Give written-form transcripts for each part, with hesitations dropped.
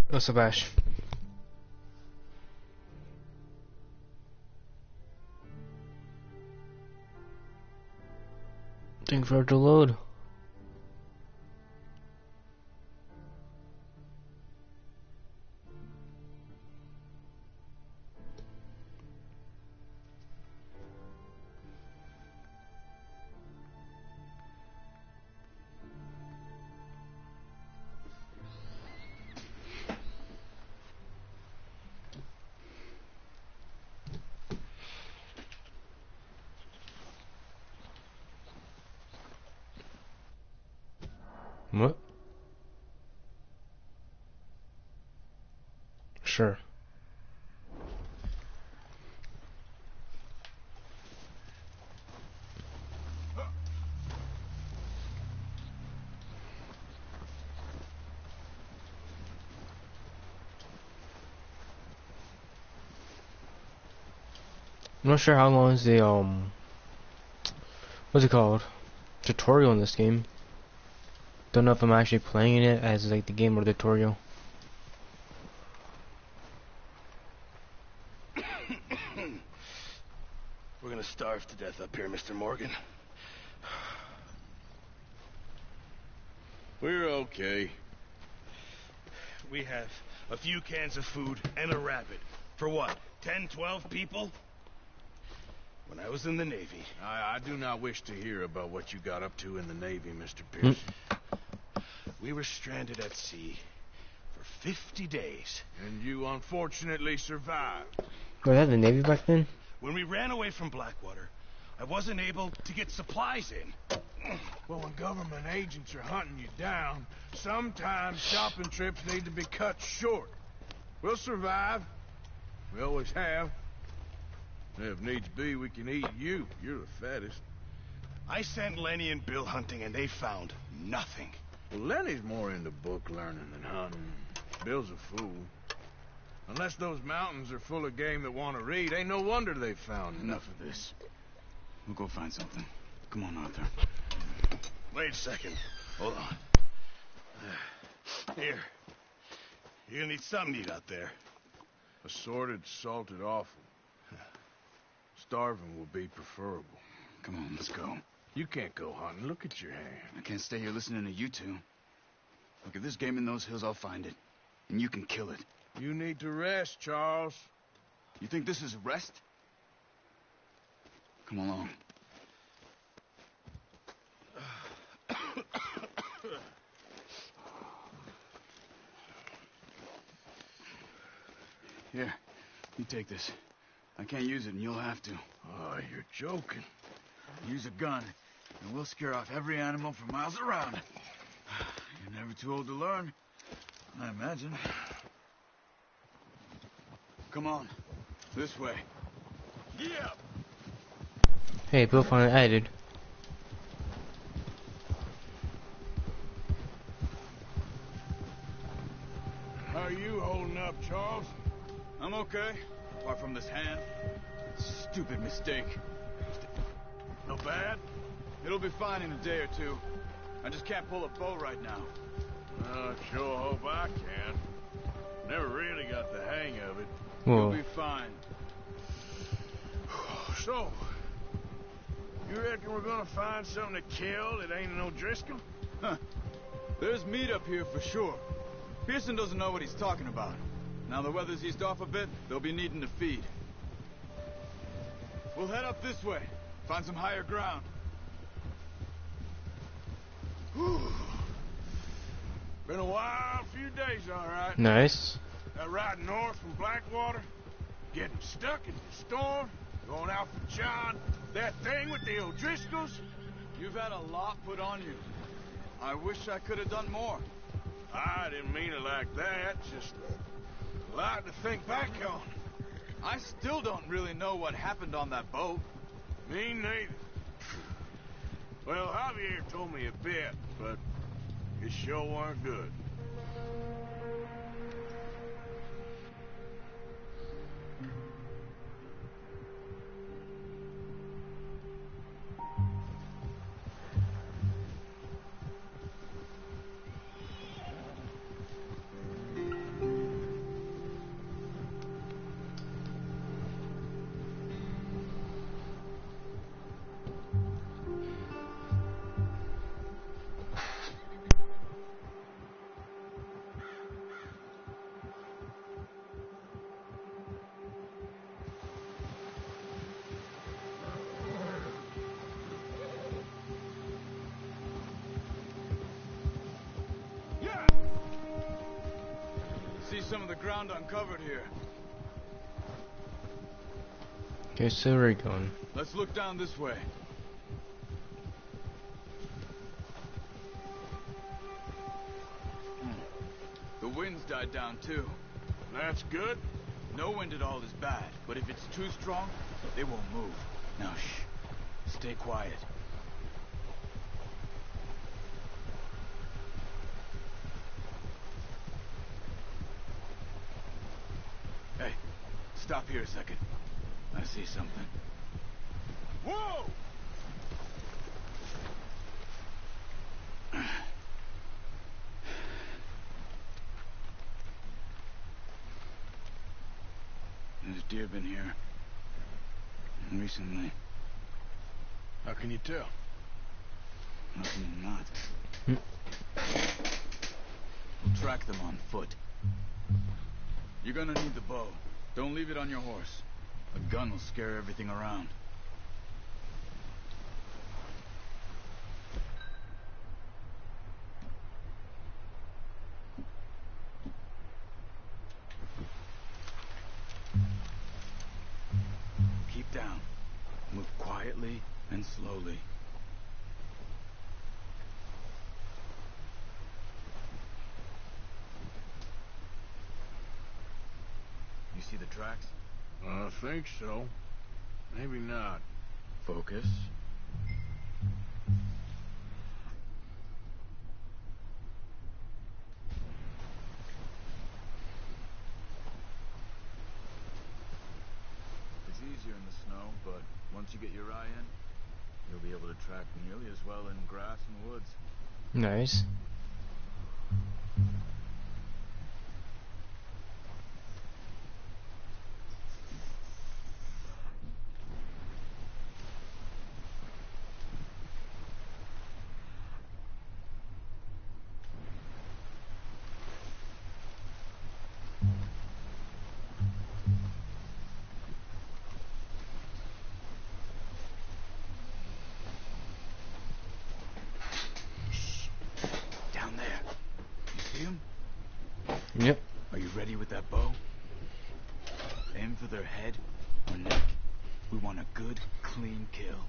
What's up, Ash? Thanks for the load. What? Sure. I'm not sure how long is the what's it called? Tutorial in this game. Don't know if I'm actually playing it as like the game or the tutorial. We're gonna starve to death up here, Mr. Morgan. We're okay. We have a few cans of food and a rabbit. For what? 10, 12 people? When I was in the Navy... I do not wish to hear about what you got up to in the Navy, Mr. Pierce. We were stranded at sea for 50 days. And you unfortunately survived. Was that the Navy back then? When we ran away from Blackwater, I wasn't able to get supplies in. Well, when government agents are hunting you down, sometimes shopping trips need to be cut short. We'll survive. We always have. If needs be, we can eat you. You're the fattest. I sent Lenny and Bill hunting, and they found nothing. Well, Lenny's more into book learning than hunting. Bill's a fool. Unless those mountains are full of game that want to read, ain't no wonder they found Enough of this. We'll go find something. Come on, Arthur. Wait a second. Hold on. Here. You're gonna need something to eat out there. Assorted, salted offal. Starving will be preferable. Come on, let's go. You can't go hunting. Look at your hand. I can't stay here listening to you two. Look, if there's game in those hills, I'll find it. And you can kill it. You need to rest, Charles. You think this is rest? Come along. Here, you take this. I can't use it, and you'll have to. Oh, you're joking. Use a gun, and we'll scare off every animal for miles around. You're never too old to learn, I imagine. Come on, this way. Yeah. Hey, Bill finally added. How are you holding up, Charles? I'm okay, apart from this hand. Stupid mistake. No bad? It'll be fine in a day or two. I just can't pull a bow right now. I sure hope I can. Never really got the hang of it. You'll Whoa. be fine. So, you reckon we're gonna find something to kill that ain't no Driscoll? Huh. There's meat up here for sure. Pearson doesn't know what he's talking about. Now the weather's eased off a bit, they'll be needing to feed. We'll head up this way. Find some higher ground. Whew. Been a wild few days, all right. Nice. That ride north from Blackwater, getting stuck in the storm, going out for John, that thing with the O'Driscolls. You've had a lot put on you. I wish I could have done more. I didn't mean it like that, just a lot to think back on. I still don't really know what happened on that boat. Me neither. Well, Javier told me a bit, but it sure weren't good. some of the ground uncovered here. Okay, so where are we going? Let's look down this way. The wind's died down too. That's good. No wind at all is bad, but if it's too strong, they won't move. Now shh. Stay quiet. Hey, stop here a second. I see something. Whoa! There's deer been here. Recently. How can you tell? How can you not? Hmm. We'll track them on foot. You're gonna need the bow. Don't leave it on your horse. A gun will scare everything around. Keep down. Move quietly and slowly. You see the tracks? I think so. Maybe not. Focus. It's easier in the snow, but once you get your eye in, you'll be able to track nearly as well in grass and woods. Nice. Down there. You see him? Yep. Are you ready with that bow? Aim for their head or neck. We want a good, clean kill.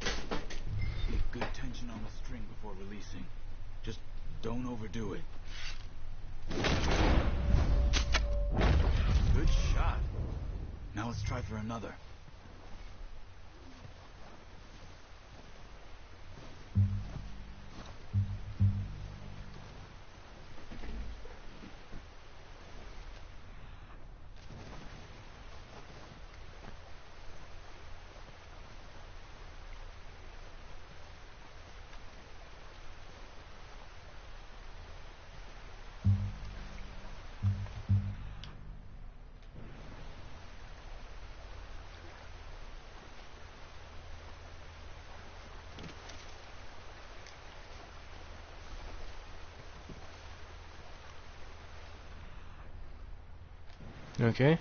Get good tension on the string before releasing. Just don't overdo it. Good shot. Now let's try for another. Okay.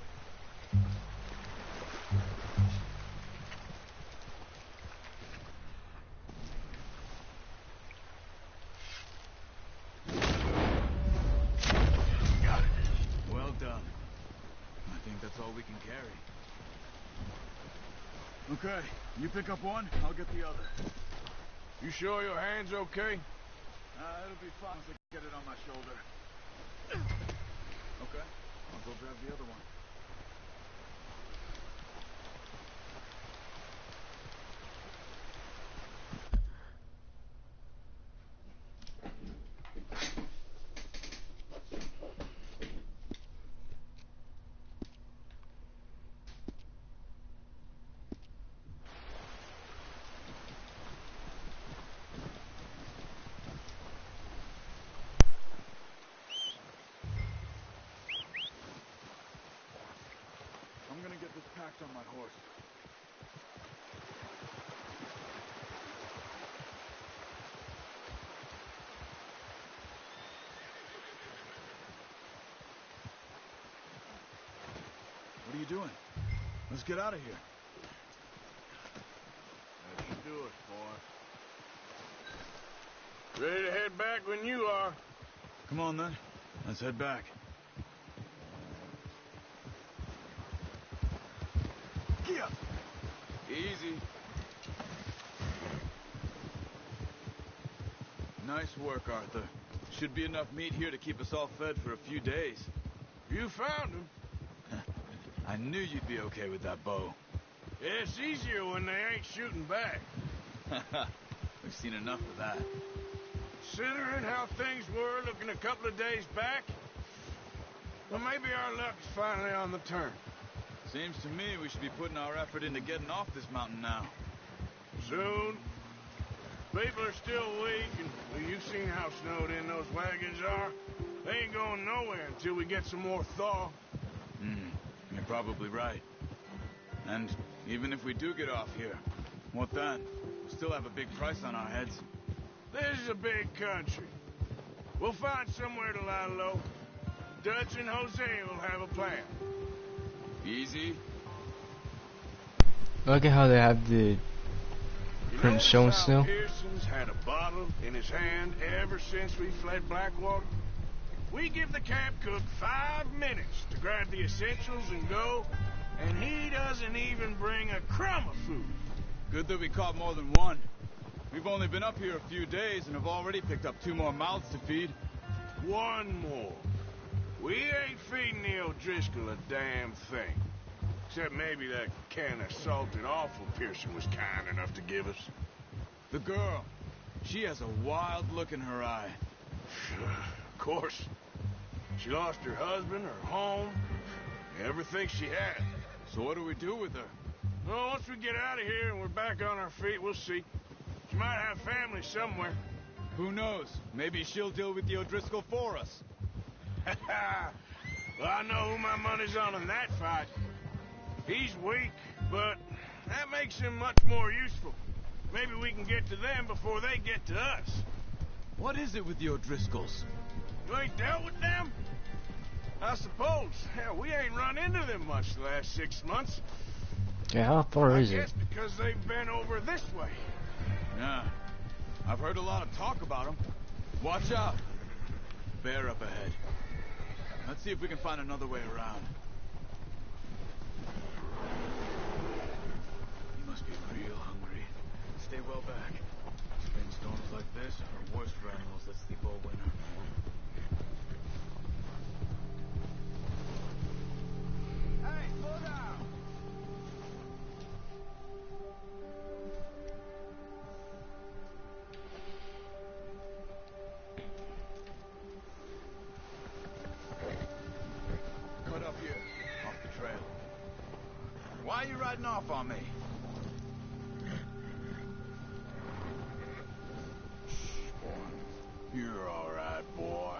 Got it. Well done. I think that's all we can carry. Okay, you pick up one, I'll get the other. You sure your hand's okay? It'll be fine once I get it on my shoulder. Okay, I'll go grab the other one. I'm gonna get this packed on my horse. What are you doing? Let's get out of here. That should do it, boy. Ready to head back when you are. Come on then, let's head back. Easy. Nice work, Arthur. Should be enough meat here to keep us all fed for a few days. You found him. I knew you'd be okay with that bow. Yeah, it's easier when they ain't shooting back. We've seen enough of that. Considering how things were looking a couple of days back, well, maybe our luck's finally on the turn. Seems to me we should be putting our effort into getting off this mountain now. Soon. People are still weak, and well, you've seen how snowed in those wagons are. They ain't going nowhere until we get some more thaw. You're probably right. And even if we do get off here, what then? We'll still have a big price on our heads. This is a big country. We'll find somewhere to lie low. Dutch and Jose will have a plan. Easy. Look at how they have the print showing still. Pearson's had a bottle in his hand ever since we fled Blackwater. We give the camp cook 5 minutes to grab the essentials and go, and he doesn't even bring a crumb of food. Good that we caught more than one. We've only been up here a few days and have already picked up 2 more mouths to feed. One more. We ain't feeding the O'Driscoll a damn thing. Except maybe that can of salted offal Pearson was kind enough to give us. The girl. She has a wild look in her eye. Of course. She lost her husband, her home, everything she had. So what do we do with her? Well, once we get out of here and we're back on our feet, we'll see. She might have family somewhere. Who knows? Maybe she'll deal with the O'Driscoll for us. Well, I know who my money's on in that fight. He's weak, but that makes him much more useful. Maybe we can get to them before they get to us. What is it with the O'Driscolls? You ain't dealt with them? I suppose. Hell, we ain't run into them much the last 6 months. Yeah, how far is I it? guess because they've been over this way. Yeah. I've heard a lot of talk about them. Watch out. Bear up ahead. Let's see if we can find another way around. You must be real hungry. Stay well back. Spring storms like this are worse for animals that sleep all winter. Hey, slow down! Cut up here, off the trail. Why are you riding off on me? You're all right, boy.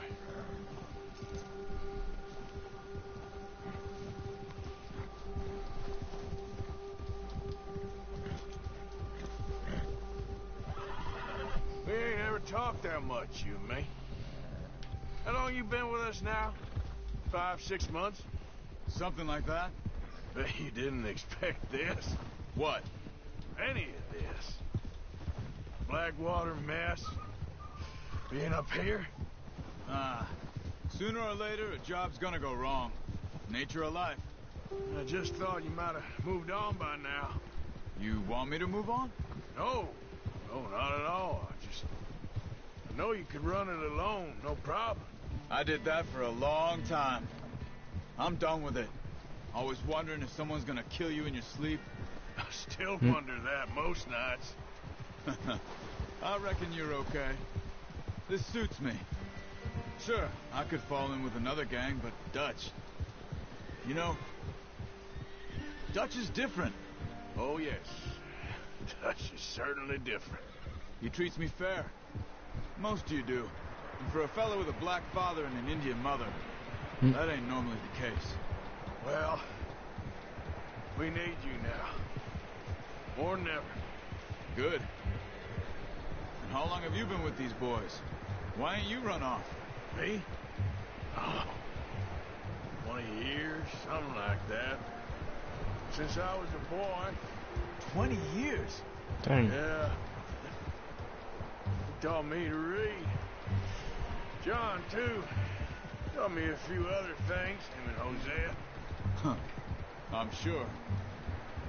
We ain't ever talked that much, you and me. How long you been with us now? 5, 6 months? Something like that? Bet you didn't expect this. What? Any of this. Blackwater mess. Being up here? Sooner or later, a job's gonna go wrong. Nature of life. I just thought you might have moved on by now. You want me to move on? No. No, not at all. I know you could run it alone, no problem. I did that for a long time. I'm done with it. Always wondering if someone's gonna kill you in your sleep. I still wonder that most nights. I reckon you're okay. This suits me. Sure, I could fall in with another gang, but Dutch... You know, Dutch is different. Oh, yes. Dutch is certainly different. He treats me fair. Most of you do. And for a fellow with a black father and an Indian mother, that ain't normally the case. Well, we need you now. More than ever. Good. And how long have you been with these boys? Why ain't you run off? Me? Oh, 20 years, something like that. Since I was a boy. 20 years? Dang. Yeah. He taught me to read. John, too. Taught me a few other things, him and Hosea. Huh. I'm sure.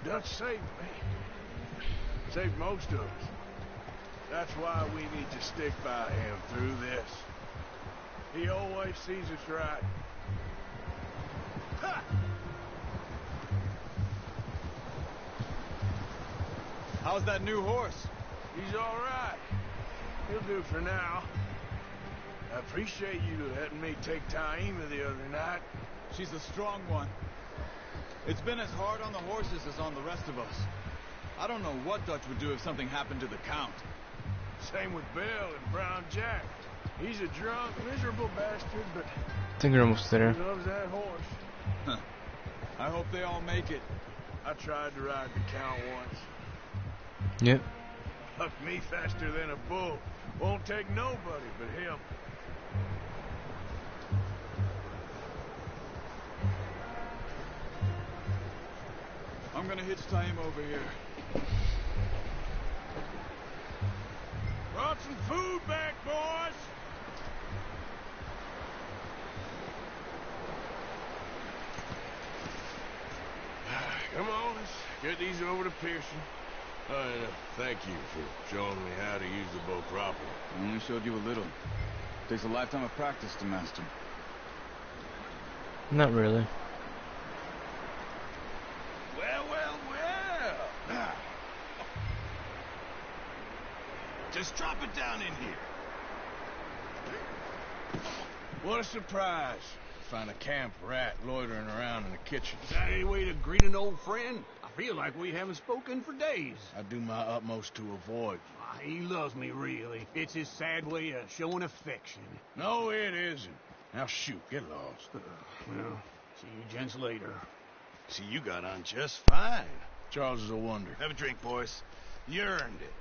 Dutch saved me. Saved most of us. That's why we need to stick by him through this. He always sees us right. Ha! How's that new horse? He's all right. He'll do for now. I appreciate you letting me take Taima the other night. She's a strong one. It's been as hard on the horses as on the rest of us. I don't know what Dutch would do if something happened to the Count. Same with Bill and Brown Jack. He's a drunk, miserable bastard, but I think we're almost there. he loves that horse. Huh. I hope they all make it. I tried to ride the Count once. Yep. Bucked me faster than a bull. Won't take nobody but him. I'm gonna hitch Taima over here. Brought some food back, boys. Come on, let's get these over to Pearson. Thank you for showing me how to use the bow properly. I only showed you a little. Takes a lifetime of practice to master. Not really. Well, well, well. Just drop it down in here. What a surprise. Find a camp rat loitering around in the kitchen. Is that any way to greet an old friend? I feel like we haven't spoken for days. I do my utmost to avoid. He loves me, really. It's his sad way of showing affection. No, it isn't. Now shoot, get lost. Well, see you gents later. See, you got on just fine. Charles is a wonder. Have a drink, boys. You earned it.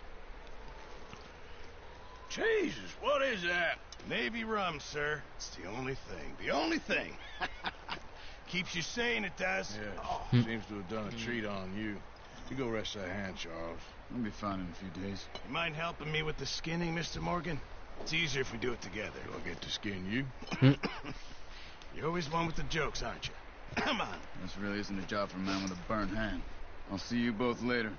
Jesus, what is that? Navy rum, sir. It's the only thing. The only thing. Keeps you sane, it does. Yes, seems to have done a treat on you. You go rest that hand, Charles. I'll be fine in a few days. You mind helping me with the skinning, Mr. Morgan? It's easier if we do it together. Do I get to skin you? You're always one with the jokes, aren't you? Come on. This really isn't a job for a man with a burnt hand. I'll see you both later.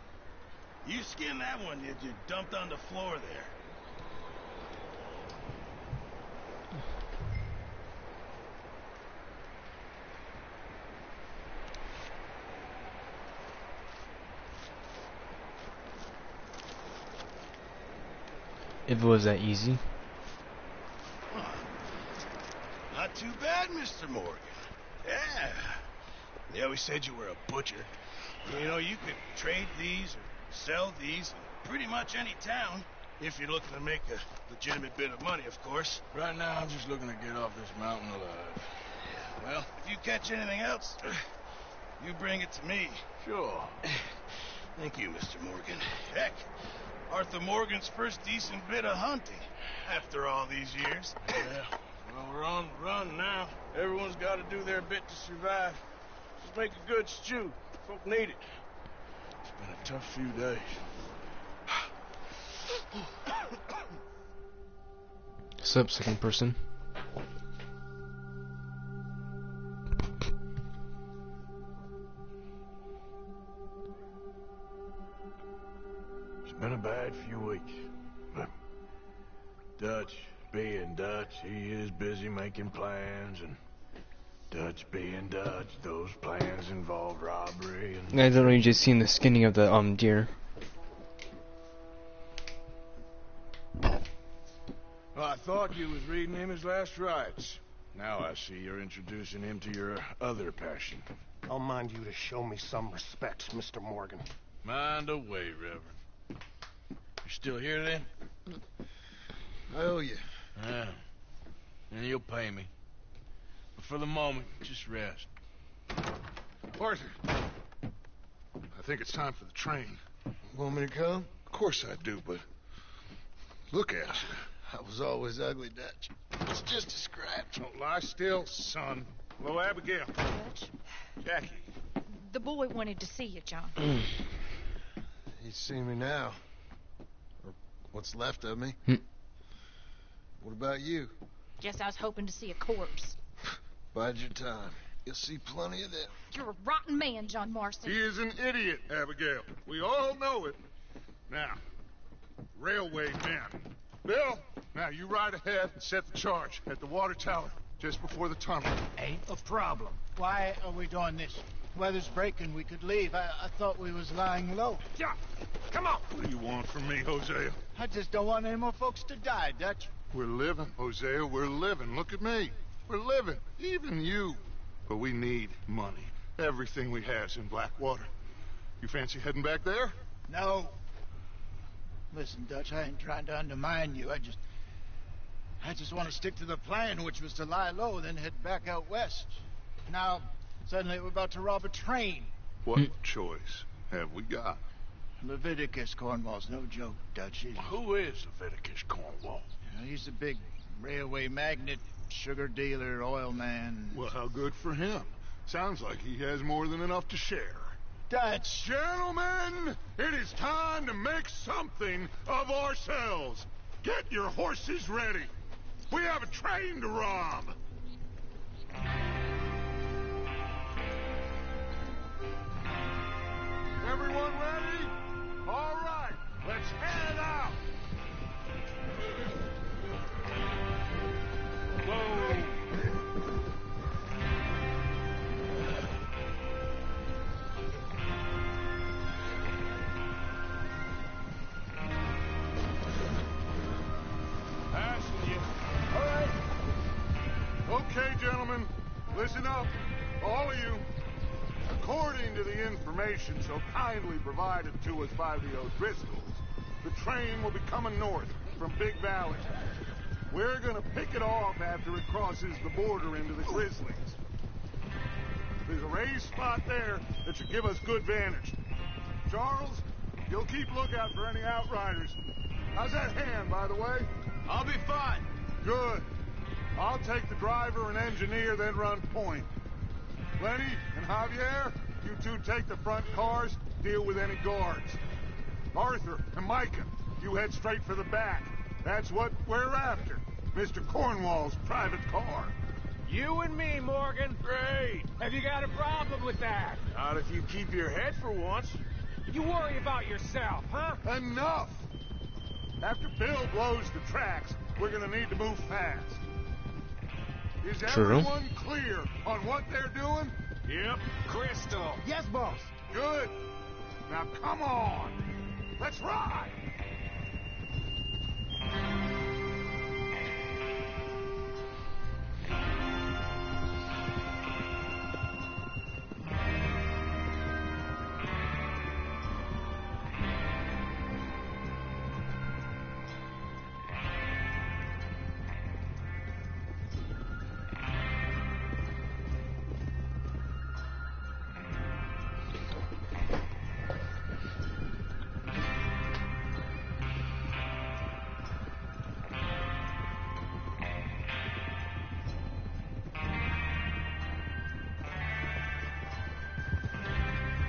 You skinned that one you dumped on the floor there. If it was that easy. Not too bad, Mr. Morgan. Yeah. They always said you were a butcher. You know, you could trade these or sell these in pretty much any town. If you're looking to make a legitimate bit of money, of course. Right now, I'm just looking to get off this mountain alive. Well, if you catch anything else, you bring it to me. Sure. Thank you, Mr. Morgan. Heck, Arthur Morgan's first decent bit of hunting after all these years. Yeah. Well, we're on the run now. Everyone's got to do their bit to survive. Just make a good stew. Folk need it. It's been a tough few days. What's up, second person? It's been a bad few weeks. But Dutch being Dutch, he is busy making plans, and Dutch being Dutch, those plans involve robbery and... I don't know, you just seen the skinning of the deer. Well, I thought you was reading him his last rites. Now I see you're introducing him to your other passion. I'll mind you to show me some respect, Mr. Morgan. Mind away, Reverend. You still here then? I owe you. Yeah. And you'll pay me. But for the moment, just rest. Arthur, I think it's time for the train. Want me to come? Of course I do, but look at you. I was always ugly, Dutch. It's just a scratch. Don't lie still, son. Hello, Abigail. Dutch, Jackie. the boy wanted to see you, John. He's seen me now. Or what's left of me. What about you? Guess I was hoping to see a corpse. Bide your time. You'll see plenty of them. You're a rotten man, John Marston. He is an idiot, Abigail. We all know it. Now, railway men. Bill, now you ride ahead and set the charge at the water tower just before the tunnel. Ain't a problem. Why are we doing this? Weather's breaking. We could leave. I thought we was lying low. Yeah, come on. What do you want from me, Hosea? I just don't want any more folks to die, Dutch. We're living, Hosea, we're living. Look at me. We're living. Even you. But we need money. Everything we have's in Blackwater. You fancy heading back there? No. Listen, Dutch, I ain't trying to undermine you. I just want to stick to the plan, which was to lie low, then head back out west. Now, suddenly we're about to rob a train. What choice have we got? Leviticus Cornwall's no joke, Dutch. Who is Leviticus Cornwall? He's a big railway magnate, sugar dealer, oil man. Well, how good for him. Sounds like he has more than enough to share. Dutch! Gentlemen, it is time to make something of ourselves. Get your horses ready. We have a train to rob. Everyone ready? All right, let's head out. Whoa. Passing you. All right. Okay, gentlemen, listen up, all of you. According to the information so kindly provided to us by the O'Driscolls, the train will be coming north from Big Valley. We're gonna pick it off after it crosses the border into the Grizzlies. There's a raised spot there that should give us good vantage. Charles, you'll keep lookout for any outriders. How's that hand, by the way? I'll be fine. Good. I'll take the driver and engineer, then run point. Lenny and Javier, you two take the front cars, deal with any guards. Arthur and Micah, you head straight for the back. That's what we're after. Mr. Cornwall's private car. You and me, Morgan. Great. Have you got a problem with that? Not if you keep your head for once. You worry about yourself, huh? Enough! After Bill blows the tracks, we're gonna need to move fast. Is True. everyone clear on what they're doing? Yep. Crystal. Yes, boss. Good. Now come on. Let's ride.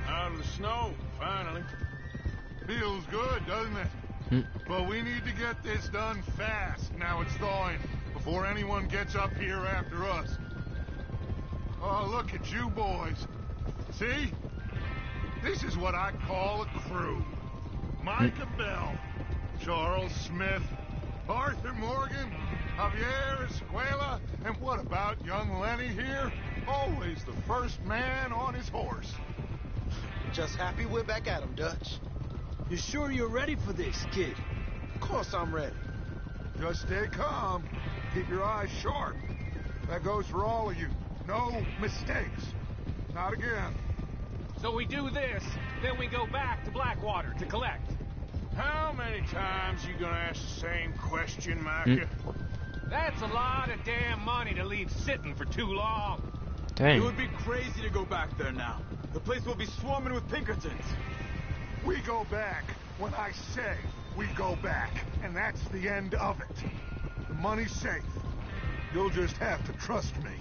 Out of the snow, finally. Feels good, doesn't it? But we need to get this done fast, now it's thawing, before anyone gets up here after us. Oh, look at you boys. See? This is what I call a crew. Micah Bell, Charles Smith, Arthur Morgan, Javier Escuela, and what about young Lenny here? Always the first man on his horse. Just happy we're back at 'em, Dutch. You sure you're ready for this, kid? Of course I'm ready. Just stay calm. Keep your eyes sharp. That goes for all of you. No mistakes. Not again. So we do this, then we go back to Blackwater to collect. How many times you gonna ask the same question, Micah? That's a lot of damn money to leave sitting for too long. Dang. It would be crazy to go back there now. The place will be swarming with Pinkertons. We go back when I say we go back, and that's the end of it. The money's safe. You'll just have to trust me.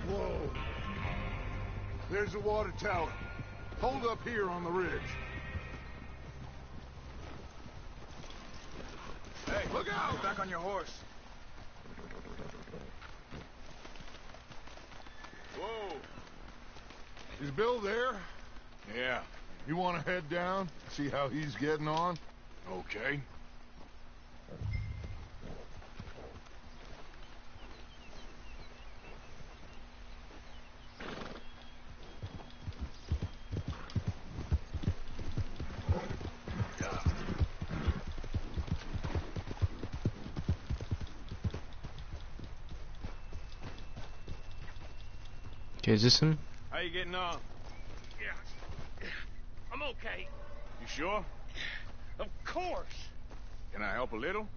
Whoa. There's the water tower. Hold up here on the ridge. Hey, look out! Back on your horse. Whoa. Is Bill there? Yeah. You want to head down, see how he's getting on? Okay. Okay, is this him? How you getting on? Yeah. I'm okay. You sure? Of course. Can I help a little?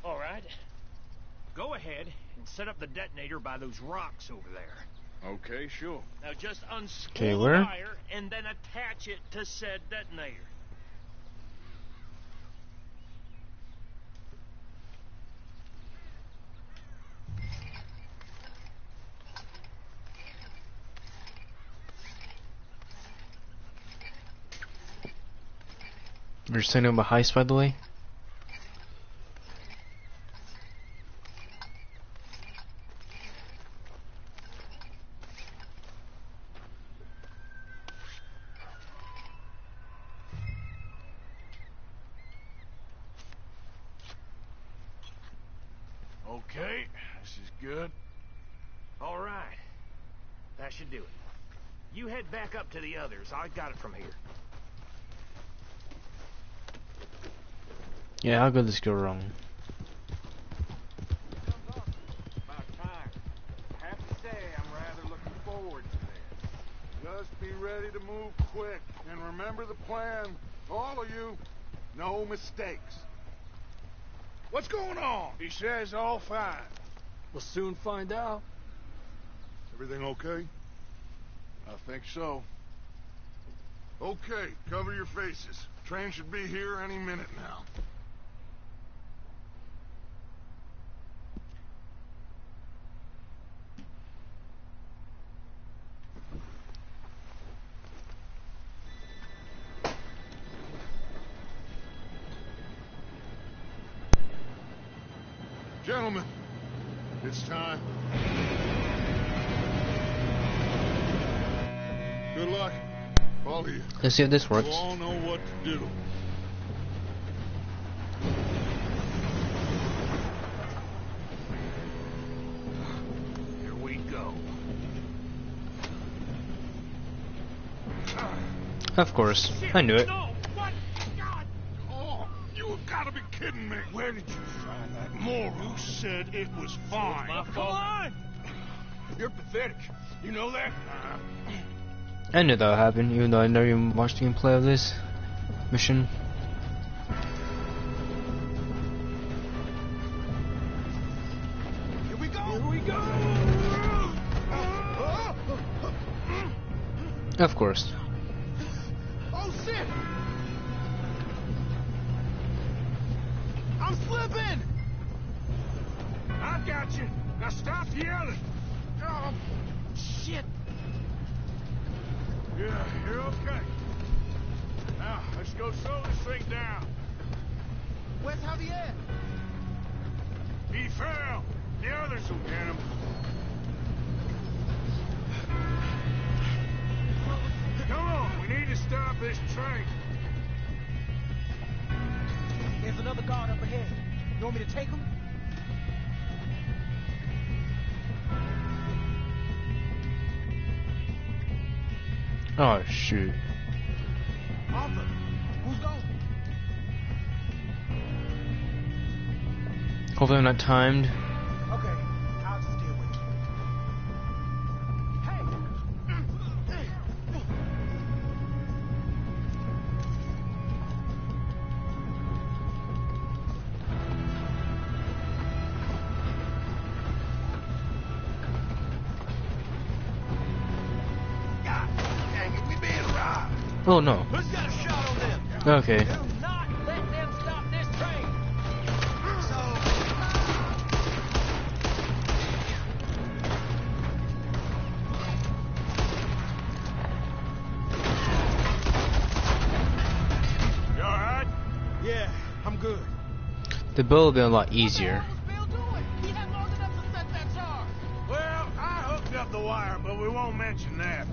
All right. Go ahead and set up the detonator by those rocks over there. Okay, sure. Now just unspool Okay, the where? wire and then attach it to said detonator. We're setting up a heist, by the way. Okay, this is good. All right. That should do it. You head back up to the others. I got it from here. Yeah, how could this go wrong? About time. I have to say, I'm rather looking forward to this. Just be ready to move quick, and remember the plan. All of you, no mistakes. What's going on? He says all fine. We'll soon find out. Everything okay? I think so. Okay, cover your faces. Train should be here any minute now. Gentlemen, it's time. Good luck, all of you. Let's see if this works. You all know what to do. Here we go. Of course, I knew it. No! What? God! Oh, you have got to be kidding me. Where did you find that? Moru said it was fine. Come on! You're pathetic. You know that? I knew that would happen, even though I never even watched the gameplay of this mission. Here we go. Here we go. Of course. Oh shit! I'm slipping. I got you. Now stop yelling. Oh, shit. Yeah, you're okay. Now, let's go slow this thing down. Where's Javier? He fell. The others will get him. Come on, we need to stop this train. There's another guard up ahead. You want me to take him? Oh shoot. Arthur, who's going? Hopefully I'm not timed. Okay, I'll just deal with it. Hey! God dang it, we being robbed. Oh no. Who's got a shot on them? Okay. Do not let them stop this train! You alright? Yeah, I'm good. The bill will be a lot easier. Bill doing? He had long enough to set that charge. Well, I hooked up the wire, but we won't mention that.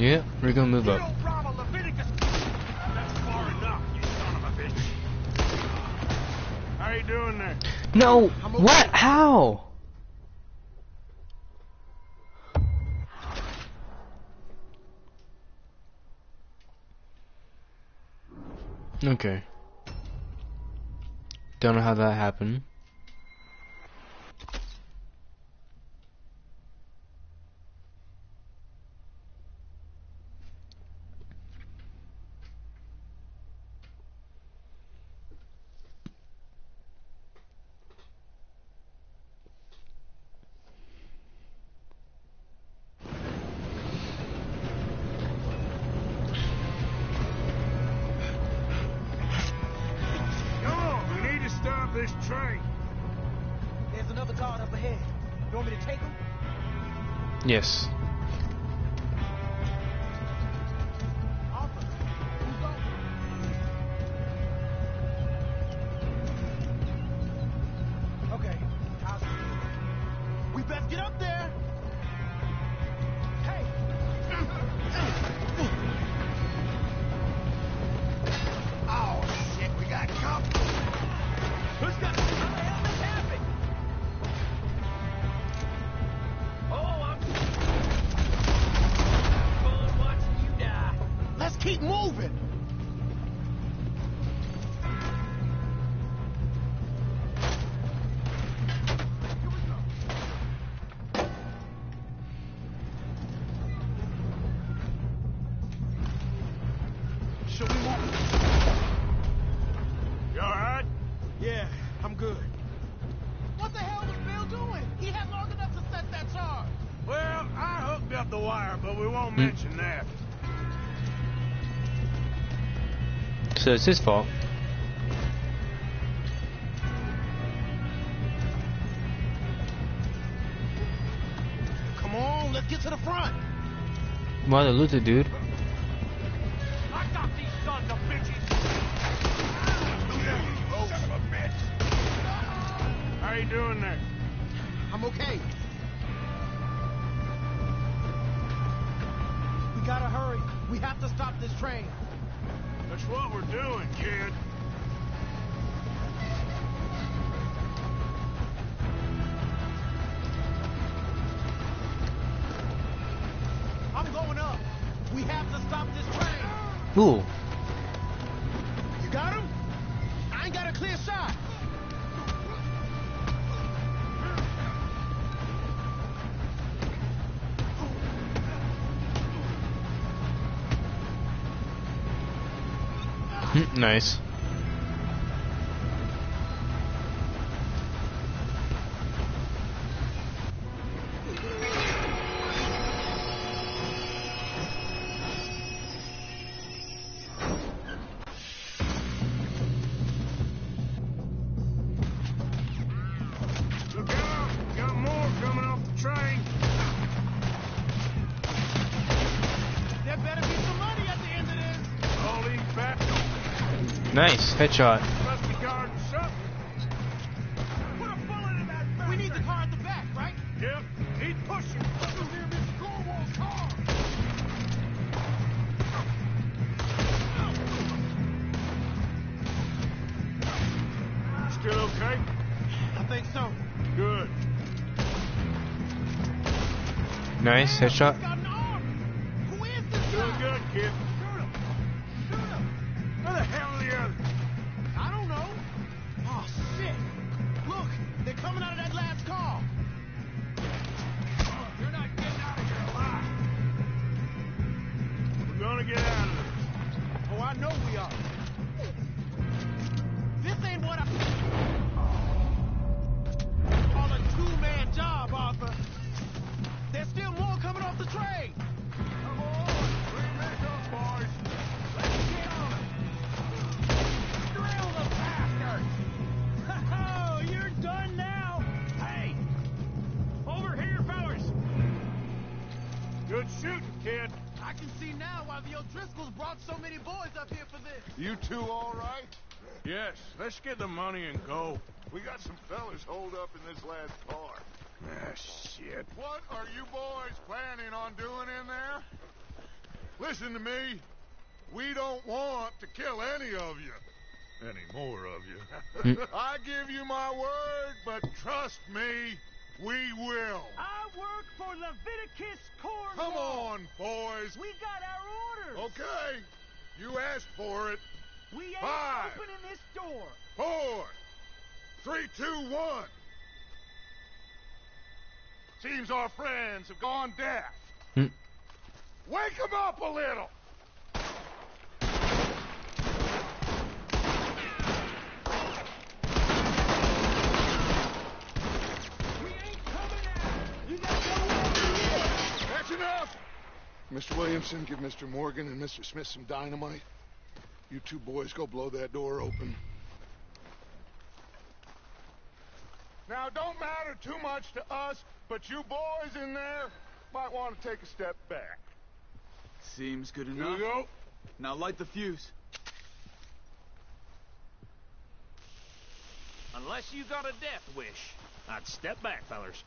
Yeah, we're gonna move up. That's far enough, you son of a bitch. How you doing there? No! What? How? Okay. Don't know how that happened. Come on, we need to stop this train. There's another guard up ahead. You want me to take him? Yes. Arthur, who's on? Okay, how's it? We best get up there. Hey. Oh, shit, we got company. Who's got? How the hell this happened? Oh, I'm fun watching you die. Let's keep moving. Should we move? You all right? Yeah, I'm good. What the hell was Bill doing? He had long enough to set that charge. Well, I hooked up the wire, but we won't mention that. So it's his fault. Come on, let's get to the front. Why the loser, dude? I got these sons of bitches. Oh, son of a bitch. How you doing there? I'm okay. We gotta hurry. We have to stop this train. That's what we're doing, kid. I'm going up. We have to stop this train. Ooh. You got him? I ain't got a clear shot. Nice. Look out! Got more coming off the train. There better be some money at the end of this. All these back. Nice. Headshot. Must be guarding something. Put a bullet in that back. We need the car at the back, right? Yep. Keep pushing. Near Miss Cornwall's car. Still okay? I think so. Good. Nice. Headshot. Got an arm. Who is this Doing guy? good, kid. Shoot him. Shoot him. Where the hell are the others? I don't know. Oh, shit. Look, they're coming out of that last car. You're not getting out of here alive. We're gonna get out of this. Oh, I know we are. This ain't what I call a two-man job, Arthur. There's still more coming off the train. Come on, bring back up, boys. Let's get on it. Drill the bastard. Oh, you're done now. Hey! Over here, fellas! Good shooting, kid. I can see now why the O'Driscolls brought so many boys up here for this. You two all right? Yes, let's get the money and go. We got some fellas holed up in this last car. Ah, shit. What are you boys planning on doing in there? Listen to me. We don't want to kill any of you. Any more of you. I give you my word, but trust me, we will. I work for Leviticus Corn. Come on, boys. We got our orders. Okay. You asked for it. We ain't 5, opening this door. 4, 3, 2, 1. Seems our friends have gone deaf. Wake them up a little. We ain't coming out. You got no. That's enough. Mr. Williamson, give Mr. Morgan and Mr. Smith some dynamite. You two boys go blow that door open. Now, don't matter too much to us, but you boys in there might want to take a step back. Seems good Here enough. we go. Now light the fuse. Unless you got a death wish, I'd step back, fellers.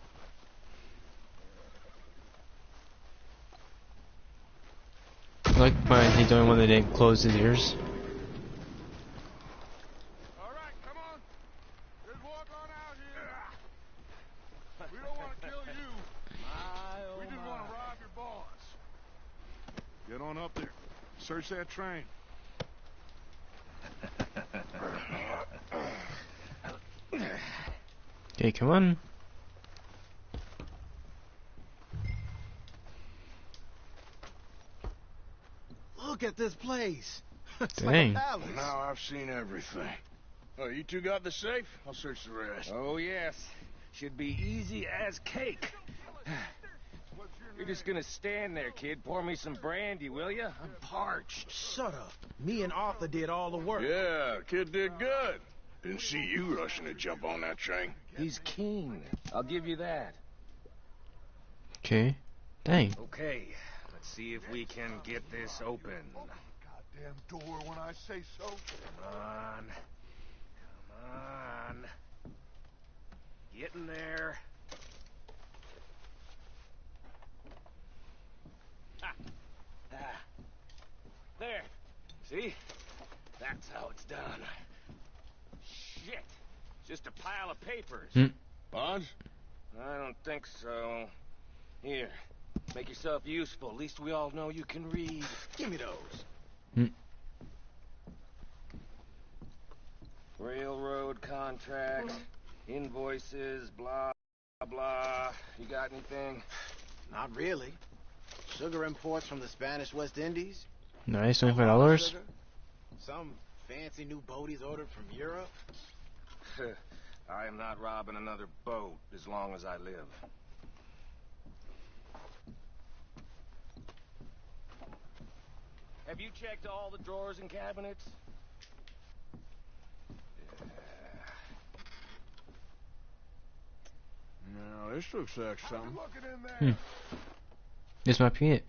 Like mine, he's the only one that didn't close his ears. All right, come on. Just walk on out here. We don't want to kill you. We just want to rob your boss. Get on up there. Search that train. Okay, come on. Look at this place. It's Dang. like a palace. Now I've seen everything. Oh, you two got the safe? I'll search the rest. Oh, yes. Should be easy as cake. You're just gonna stand there, kid. Pour me some brandy, will ya? I'm parched. Shut up. Me and Arthur did all the work. Yeah, kid did good. Didn't see you rushing to jump on that train. He's keen. I'll give you that. Okay. Dang. Okay, let's see if we can get this open. Goddamn door when I say so. Come on. Come on. Get in there. Ah. There. See? That's how it's done. Shit. Just a pile of papers. Bonds? I don't think so. Here. Make yourself useful. At least we all know you can read. Give me those. Railroad contracts, invoices, blah, blah. You got anything? Not really. Sugar imports from the Spanish West Indies. Nice, $25. Sugar. Some fancy new boat he's ordered from Europe. I am not robbing another boat as long as I live. Have you checked all the drawers and cabinets? No, this looks like something. Look it in there. This might be it.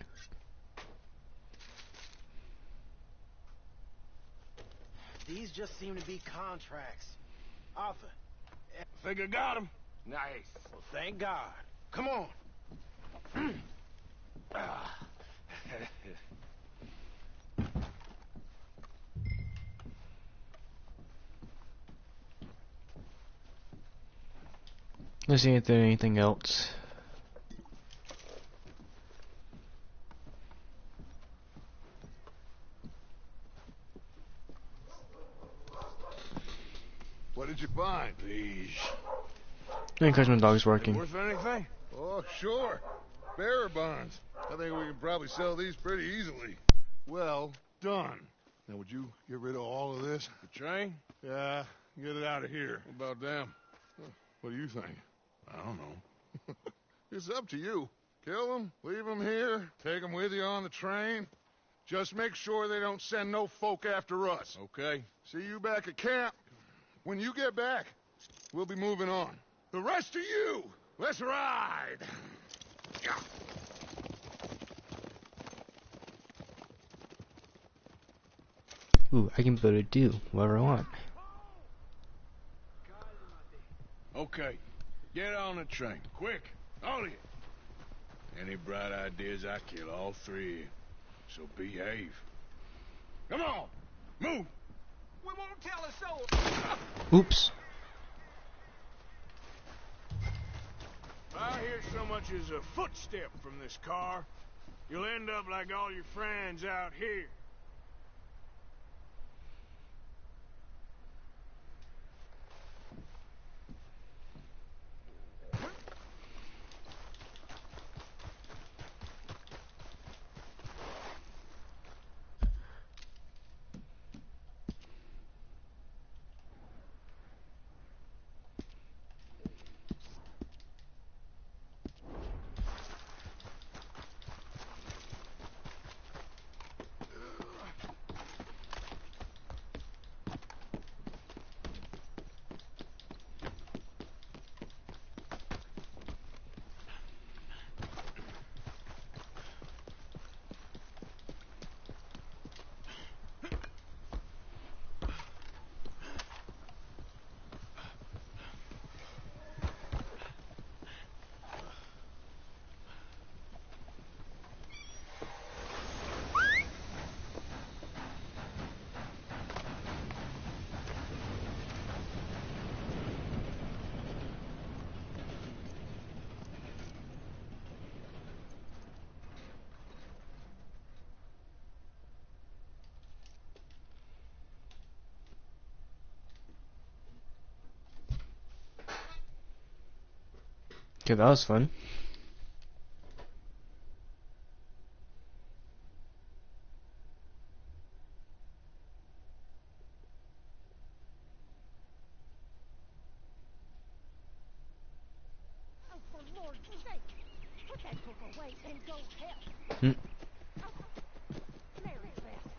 These just seem to be contracts. Arthur. Think I got him. Nice. Well, thank God. Come on. Let's see if there's anything else. What did you find? These. Because my dog's working. Worth anything? Oh, sure. Bearer bonds. I think we can probably sell these pretty easily. Well done. Now, would you get rid of all of this? The train? Yeah, get it out of here. What about them? What do you think? I don't know. It's up to you. Kill them, leave them here, take them with you on the train. Just make sure they don't send no folk after us, okay? See you back at camp. When you get back, we'll be moving on. The rest of you, let's ride! Yeah. Ooh, I can be able to do whatever I want. Okay, get on the train, quick, all of you. Any bright ideas, I kill all three of you. so behave. Come on, move. We won't tell a soul. Oops. If I hear so much as a footstep from this car, you'll end up like all your friends out here. Okay, that was fun. Oh, for Lord's sake, put that book away and go help. Hmm. Mary Beth.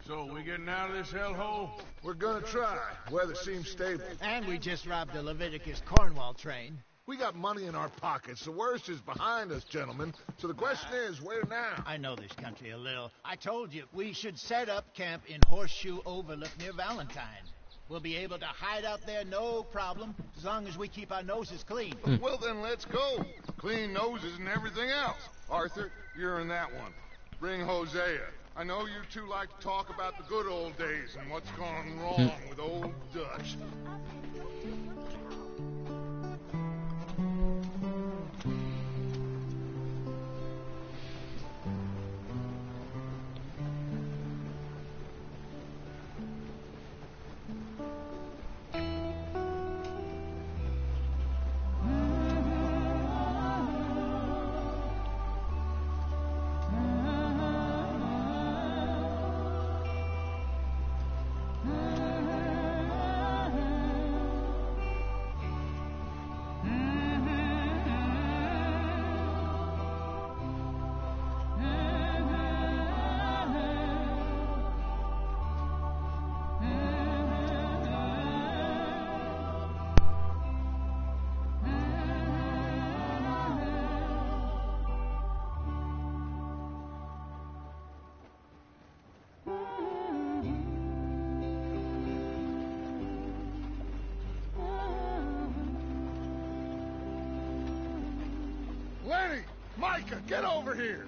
So, we getting out of this hellhole? We're gonna try. Weather seems stable. And we just robbed the Leviticus Cornwall train. We got money in our pockets. The worst is behind us, gentlemen. So the question is, where now? I know this country a little. I told you, we should set up camp in Horseshoe Overlook near Valentine. We'll be able to hide out there no problem, as long as we keep our noses clean. Well, then let's go. Clean noses and everything else. Arthur, you're in that one. Bring Hosea. I know you two like to talk about the good old days and what's gone wrong with old Dutch. Lenny! Micah, get over here!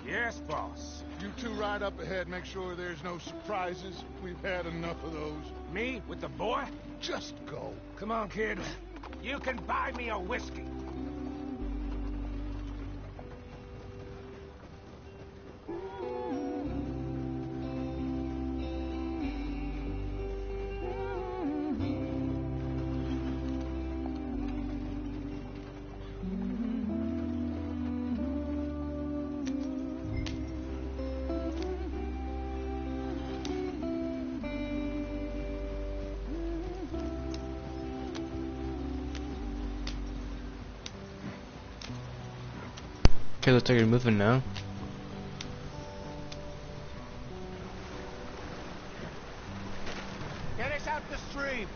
Yes, boss. You two ride up ahead, make sure there's no surprises. We've had enough of those. Me with the boy? Just go. Come on, kid. You can buy me a whiskey. Okay, looks like you're moving now. Get us out the stream.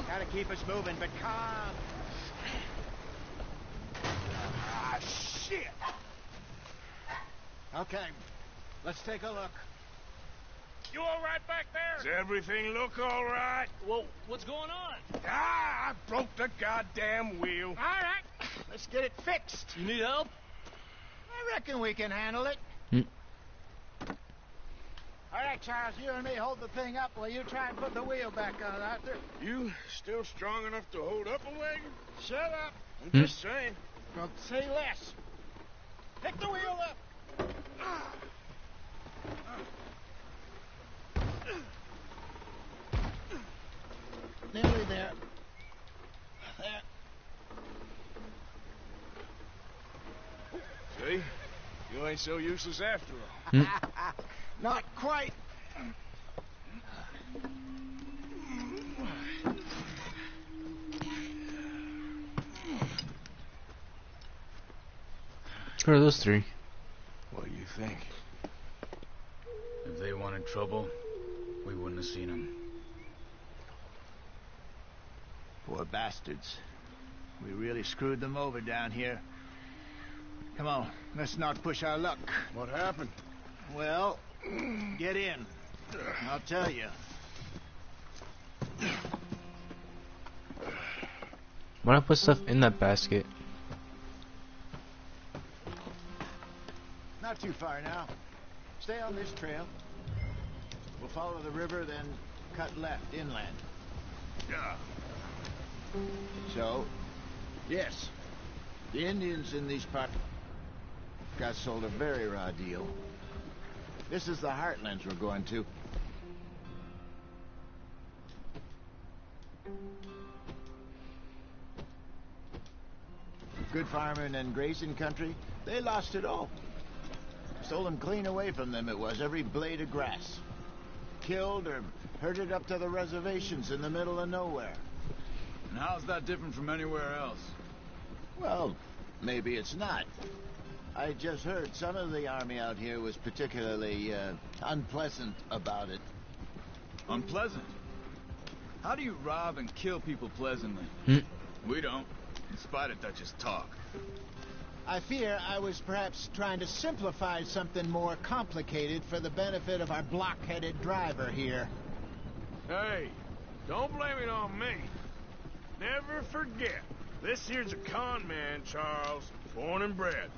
Gotta keep us moving, but calm. Ah, shit! Okay, let's take a look. You all right back Does there? everything look all right? Well, what's going on? Ah, I broke the goddamn wheel. All right. Let's get it fixed. You need help? I reckon we can handle it. All right, Charles, you and me hold the thing up while you try and put the wheel back on, Arthur. You still strong enough to hold up a wagon? Shut up. I'm just saying. Don't say less. Pick the wheel up. Nearly there. There. See? You ain't so useless after all. Not quite. Who are those three? What do you think? If they wanted trouble, we wouldn't have seen them. Poor bastards. We really screwed them over down here. Come on, let's not push our luck. What happened? Well, get in. I'll tell you. Why not put stuff in that basket? Not too far now. Stay on this trail. We'll follow the river, then cut left inland. Yeah. So, yes, the Indians in these parts got sold a very raw deal. This is the heartlands we're going to. Good farming and grazing country, they lost it all. Stolen clean away from them it was, every blade of grass. Killed or herded up to the reservations in the middle of nowhere. And how's that different from anywhere else? Well, maybe it's not. I just heard some of the army out here was particularly unpleasant about it. Unpleasant? How do you rob and kill people pleasantly? We don't, in spite of Dutch's talk. I fear I was perhaps trying to simplify something more complicated for the benefit of our block-headed driver here. Hey, don't blame it on me. Never forget, this here's a con man, Charles, born and bred.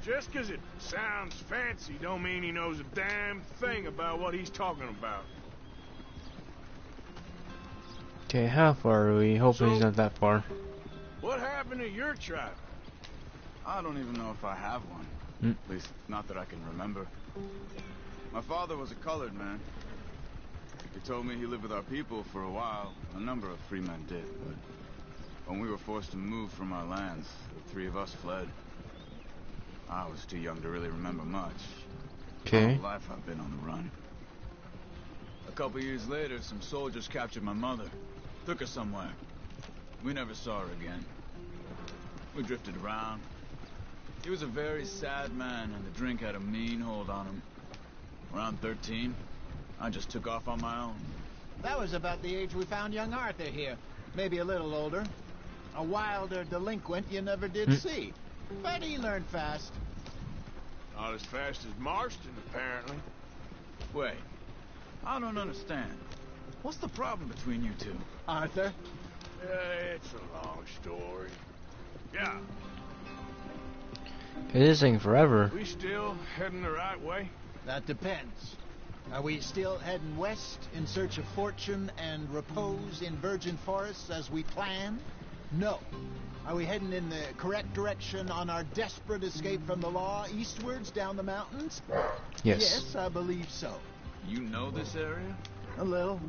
Just 'cause it sounds fancy don't mean he knows a damn thing about what he's talking about. Okay, how far are we? Hopefully he's not that far. What happened to your tribe? I don't even know if I have one. At least, not that I can remember. My father was a colored man. He told me he lived with our people for a while. A number of free men did, but when we were forced to move from our lands, the three of us fled. I was too young to really remember much. Okay. My whole life I've been on the run. A couple years later, some soldiers captured my mother. Took her somewhere. We never saw her again. We drifted around. He was a very sad man, and the drink had a mean hold on him. Around 13, I just took off on my own. That was about the age we found young Arthur here. Maybe a little older. A wilder delinquent you never did see. But he learned fast. Not as fast as Marston, apparently. Wait, I don't understand. What's the problem between you two? Arthur? It's a long story. Yeah. It is taking forever. We still heading the right way? That depends. Are we still heading west in search of fortune and repose in virgin forests as we planned? No. Are we heading in the correct direction on our desperate escape from the law eastwards down the mountains? Yes. Yes, I believe so. You know this area? A little.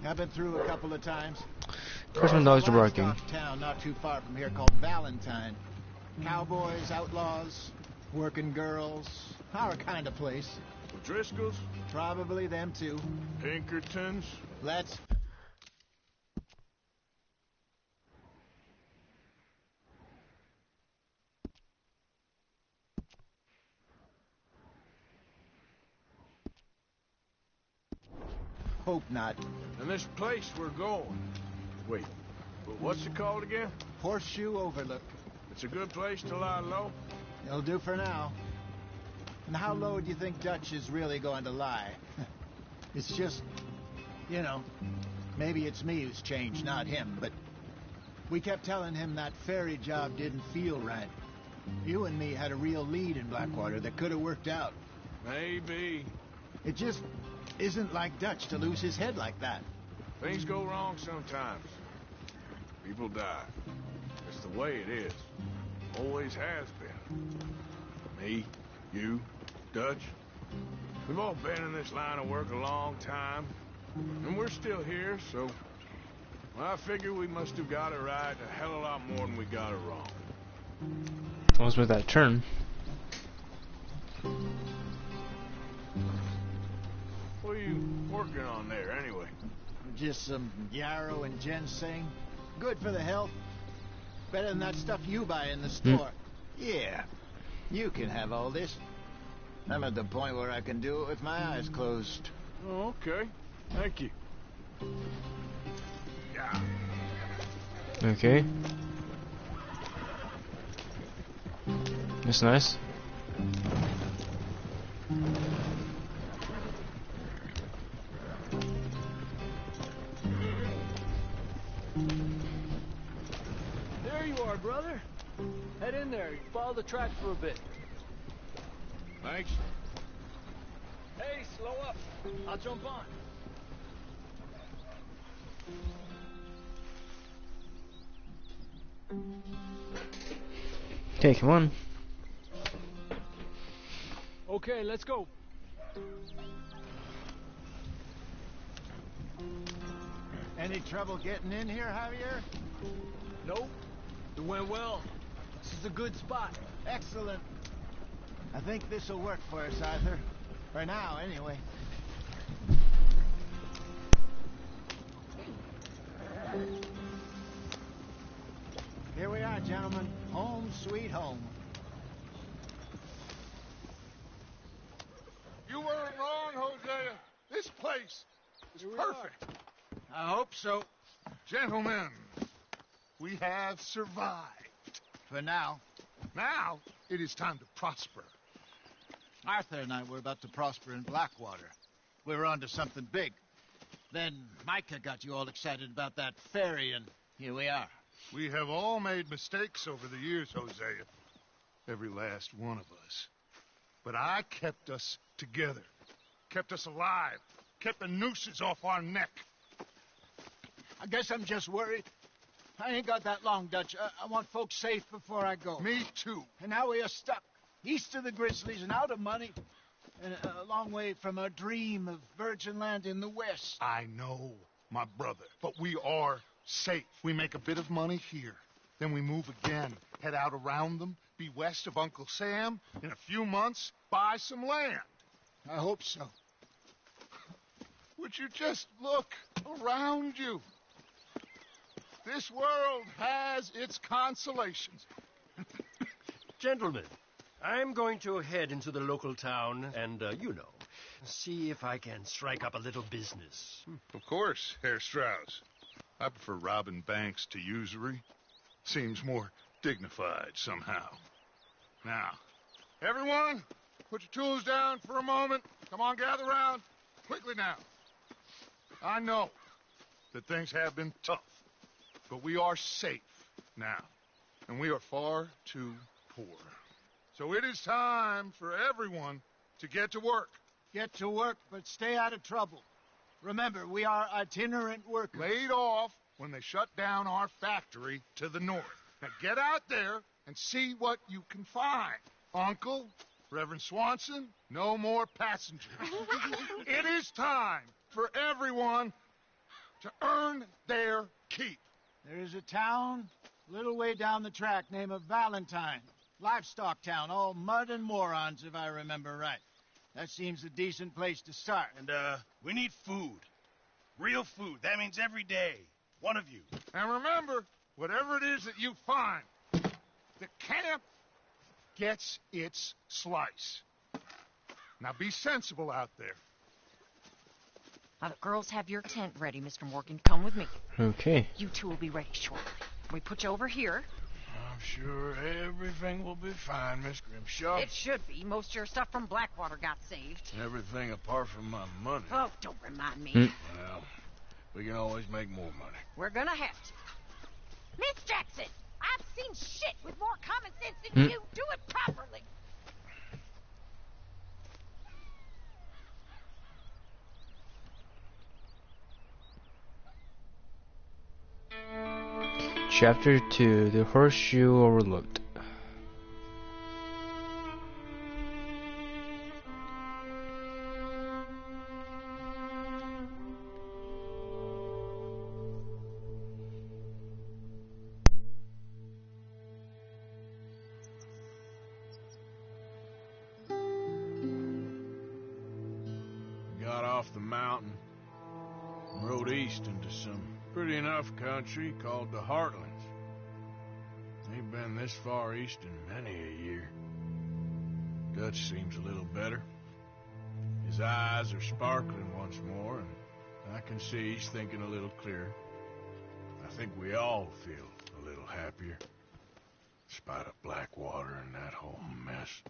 I've been through a couple of times. Of course my dogs are barking. Livestock town not too far from here called Valentine. Cowboys, outlaws, working girls, our kind of place. Driscolls? Probably them too. Pinkertons? Let's... hope not. And this place we're going. Wait, but what's it called again? Horseshoe Overlook. It's a good place to lie low? It'll do for now. And how low do you think Dutch is really going to lie? It's just, you know, maybe it's me who's changed, not him, but We kept telling him that ferry job didn't feel right. You and me had a real lead in Blackwater that could have worked out. Maybe. It just isn't like Dutch to lose his head like that. Things go wrong sometimes. People die. It's the way it is. Always has been. Me, you, Dutch. We've all been in this line of work a long time. And we're still here, so... Well, I figure we must have got it right a hell of a lot more than we got it wrong. What was with that turn? What are you working on there, anyway? Just some yarrow and ginseng. Good for the health. Better than that stuff you buy in the store. Yeah, you can have all this. I'm at the point where I can do it with my eyes closed. Oh, okay. Thank you. Yeah. Okay. That's nice. There you are, brother. Head in there. Follow the track for a bit. Thanks. Hey, slow up. I'll jump on. Okay, come on. Okay, let's go. Any trouble getting in here, Javier? Nope. It went well. This is a good spot. Excellent. I think this'll work for us, Arthur. For now, anyway. Here we are, gentlemen. Home sweet home. You weren't wrong, Hosea. This place is perfect. I hope so. Gentlemen, we have survived. For now. Now, it is time to prosper. Arthur and I were about to prosper in Blackwater. We were onto something big. Then Micah got you all excited about that ferry, and here we are. We have all made mistakes over the years, Hosea. Every last one of us. But I kept us together. Kept us alive. Kept the nooses off our neck. I guess I'm just worried. I ain't got that long, Dutch. I want folks safe before I go. Me too. And now we are stuck. East of the Grizzlies and out of money. And a long way from our dream of virgin land in the west. I know, my brother. But we are safe. We make a bit of money here. Then we move again. Head out around them. Be west of Uncle Sam. In a few months, buy some land. I hope so. Would you just look around you? This world has its consolations. Gentlemen, I'm going to head into the local town and, see if I can strike up a little business. Of course, Herr Strauss. I prefer robbing banks to usury. Seems more dignified somehow. Now, everyone, put your tools down for a moment. Come on, gather round. Quickly now. I know that things have been tough, but we are safe now, and we are far too poor. So it is time for everyone to get to work. Get to work, but stay out of trouble. Remember, we are itinerant workers. Laid off when they shut down our factory to the north. Now get out there and see what you can find. Uncle, Reverend Swanson, no more passengers. It is time for everyone to earn their keep. There is a town a little way down the track named Valentine. Livestock town, all mud and morons, if I remember right. That seems a decent place to start. And, we need food. Real food. That means every day. One of you. And remember, whatever it is that you find, the camp gets its slice. Now be sensible out there. Now, the girls have your tent ready, Mr. Morgan. Come with me. Okay. You two will be ready shortly. We put you over here. I'm sure everything will be fine, Miss Grimshaw. It should be. Most of your stuff from Blackwater got saved. Everything apart from my money. Oh, don't remind me. Well, we can always make more money. We're gonna have to. Miss Jackson, I've seen shit with more common sense than you. Do it properly. Chapter 2, The Horseshoe Overlooked. Got off the mountain, rode east into some pretty enough country called the Heartlands. Ain't been this far east in many a year. Dutch seems a little better. His eyes are sparkling once more, and I can see he's thinking a little clearer. I think we all feel a little happier, despite of Blackwater and that whole mess.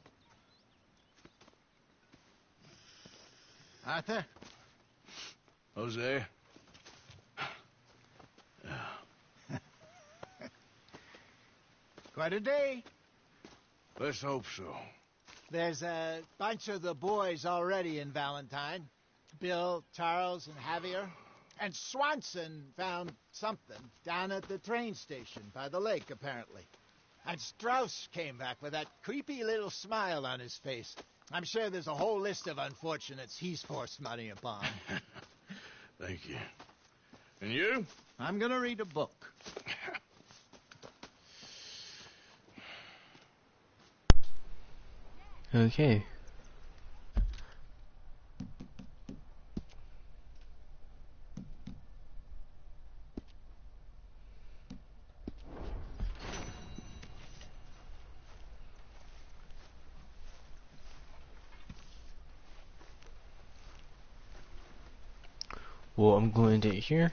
Arthur? Hosea? Quite a day. Let's hope so. There's a bunch of the boys already in Valentine. Bill, Charles, and Javier. And Swanson found something down at the train station by the lake, apparently. And Strauss came back with that creepy little smile on his face. I'm sure there's a whole list of unfortunates he's forced money upon. Thank you. And you? I'm gonna read a book. Okay. Well, I'm going to here.